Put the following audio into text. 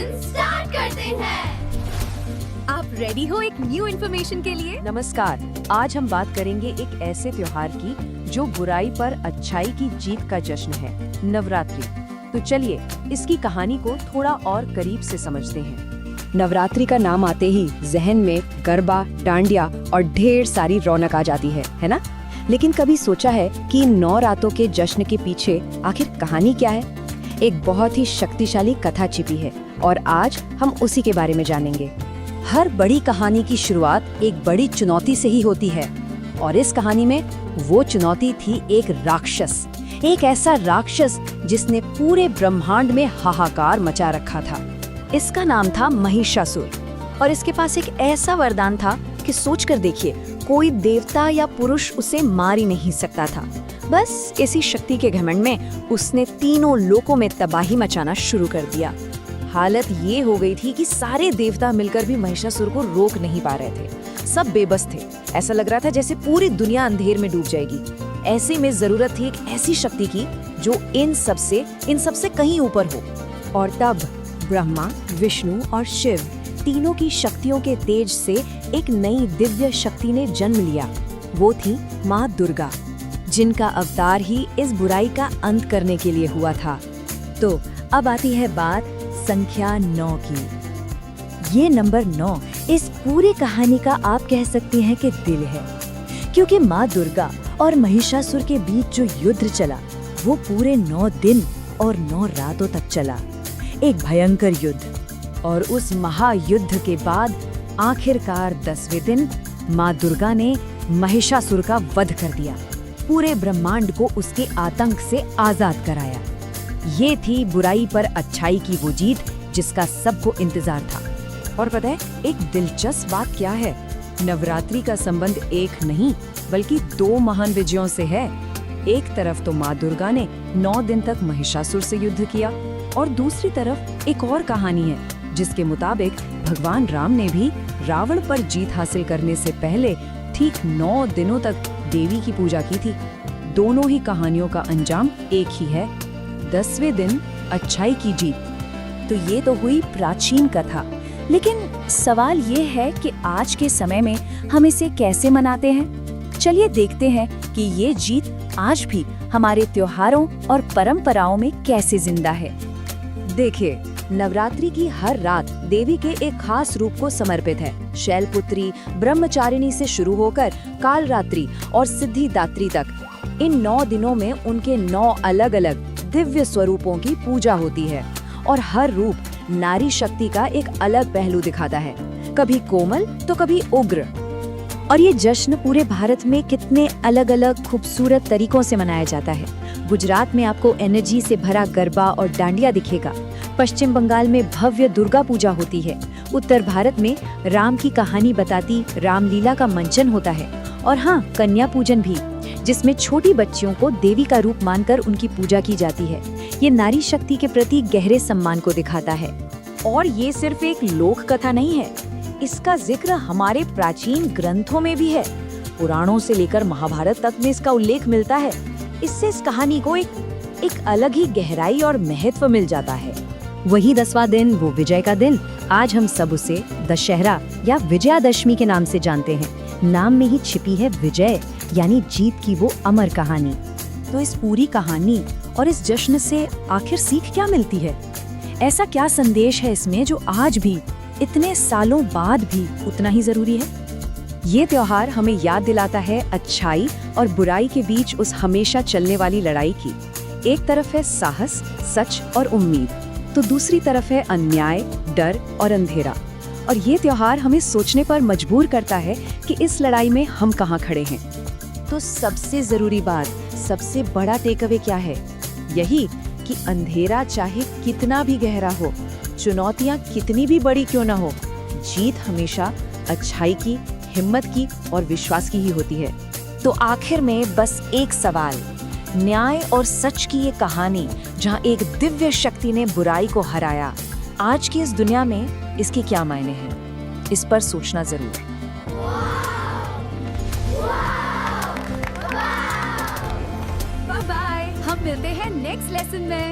Lesson start करते हैं। आप रेडी हो एक न्यू इन्फॉर्मेशन के लिए? नमस्कार, आज हम बात करेंगे एक ऐसे त्योहार की जो बुराई पर अच्छाई की जीत का जश्न है, नवरात्रि। तो चलिए इसकी कहानी को थोड़ा और करीब से समझते हैं। नवरात्रि का नाम आते ही जहन में गरबा, डांडिया और ढेर सारी रौनक आ जाती है ना? लेकिन कभी सोचा है कि इन 9 रातों के जश्न के पीछे आखिर कहानी क्या है? एक बहुत ही शक्तिशाली कथा छिपी है और आज हम उसी के बारे में जानेंगे। हर बड़ी कहानी की शुरुआत एक बड़ी चुनौती से ही होती है और इस कहानी में वो चुनौती थी एक राक्षस, एक ऐसा राक्षस जिसने पूरे ब्रह्मांड में हाहाकार मचा रखा था। इसका नाम था महिषासुर और इसके पास एक ऐसा वरदान था कि सोचकर देखिए, कोई देवता या पुरुष उसे मार ही नहीं सकता था। बस इसी शक्ति के घमंड में उसने तीनों लोकों में तबाही मचाना शुरू कर दिया। हालत ये हो गई थी कि सारे देवता मिलकर भी महिषासुर को रोक नहीं पा रहे थे। सब बेबस थे। ऐसा लग रहा था जैसे पूरी दुनिया अंधेर में डूब जाएगी। ऐसे में जरूरत थी एक ऐसी शक्ति की जो इन सबसे कहीं ऊपर हो। और तब ब्रह्मा, विष्णु और शिव तीनों की शक्तियों के तेज से एक नई दिव्य शक्ति ने जन्म लिया। वो थी माँ दुर्गा, जिनका अवतार ही इस बुराई का अंत करने के लिए हुआ था। तो अब आती है बात संख्या 9 की। ये नंबर 9 इस पूरी कहानी का आप कह सकते हैं कि दिल है, क्योंकि माँ दुर्गा और महिषासुर के बीच जो युद्ध चला वो पूरे 9 दिन और 9 रातों तक चला। एक भयंकर युद्ध। और उस महायुद्ध के बाद आखिरकार 10वें दिन माँ दुर्गा ने महिषासुर का वध कर दिया। पूरे ब्रह्मांड को उसके आतंक से आजाद कराया। ये थी बुराई पर अच्छाई की वो जीत जिसका सबको इंतजार था। और पता है एक दिलचस्प बात क्या है? नवरात्रि का संबंध एक नहीं बल्कि 2 महान विजयों से है। एक तरफ तो माँ दुर्गा ने 9 दिन तक महिषासुर से युद्ध किया और दूसरी तरफ एक और कहानी है जिसके मुताबिक भगवान राम ने भी रावण पर जीत हासिल करने से पहले ठीक 9 दिनों तक देवी की पूजा की थी। दोनों ही कहानियों का अंजाम एक ही है, 10वें दिन अच्छाई की जीत। तो ये तो हुई प्राचीन कथा, लेकिन सवाल ये है कि आज के समय में हम इसे कैसे मनाते हैं? चलिए देखते हैं कि ये जीत आज भी हमारे त्योहारों और परंपराओं में कैसे जिंदा है। देखिए, नवरात्रि की हर रात देवी के एक खास रूप को समर्पित है। शैलपुत्री, ब्रह्मचारिणी से शुरू होकर कालरात्रि और सिद्धिदात्री तक इन 9 दिनों में उनके 9 अलग-अलग दिव्य स्वरूपों की पूजा होती है और हर रूप नारी शक्ति का एक अलग पहलू दिखाता है, कभी कोमल तो कभी उग्र। और ये जश्न पूरे भारत में कितने अलग-अलग खूबसूरत तरीकों से मनाया जाता है। गुजरात में आपको एनर्जी से भरा गरबा और डांडिया दिखेगा। पश्चिम बंगाल में भव्य दुर्गा पूजा होती है। उत्तर भारत में राम की कहानी बताती रामलीला का मंचन होता है। और हाँ, कन्या पूजन भी, जिसमें छोटी बच्चियों को देवी का रूप मानकर उनकी पूजा की जाती है। ये नारी शक्ति के प्रति गहरे सम्मान को दिखाता है। और ये सिर्फ एक लोक कथा नहीं है, इसका जिक्र हमारे प्राचीन ग्रंथों में भी है। पुराणों से लेकर महाभारत तक में इसका उल्लेख मिलता है। इससे इस कहानी को एक अलग ही गहराई और महत्व मिल जाता है। वही 10वां दिन, वो विजय का दिन, आज हम सब उसे दशहरा या विजयादशमी के नाम से जानते हैं। नाम में ही छिपी है विजय, यानी जीत की वो अमर कहानी। तो इस पूरी कहानी और इस जश्न से आखिर सीख क्या मिलती है? ऐसा क्या संदेश है इसमें जो आज भी इतने सालों बाद भी उतना ही जरूरी है? ये त्योहार हमें याद दिलाता है अच्छाई और बुराई के बीच उस हमेशा चलने वाली लड़ाई की। एक तरफ है साहस, सच और उम्मीद, तो दूसरी तरफ है अन्याय, डर और अंधेरा। और ये त्योहार हमें सोचने पर मजबूर करता है कि इस लड़ाई में हम कहाँ खड़े हैं। तो सबसे जरूरी बात, सबसे बड़ा टेक अवे क्या है? यही कि अंधेरा चाहे कितना भी गहरा हो, चुनौतियाँ कितनी भी बड़ी क्यों ना हो, जीत हमेशा अच्छाई की, हिम्मत की और विश्वास की ही होती है। तो आखिर में बस एक सवाल, न्याय और सच की ये कहानी जहाँ एक दिव्य शक्ति ने बुराई को हराया, आज की इस दुनिया में इसके क्या मायने हैं? इस पर सोचना जरूर। बाय बाय, हम मिलते हैं नेक्स्ट लेसन में।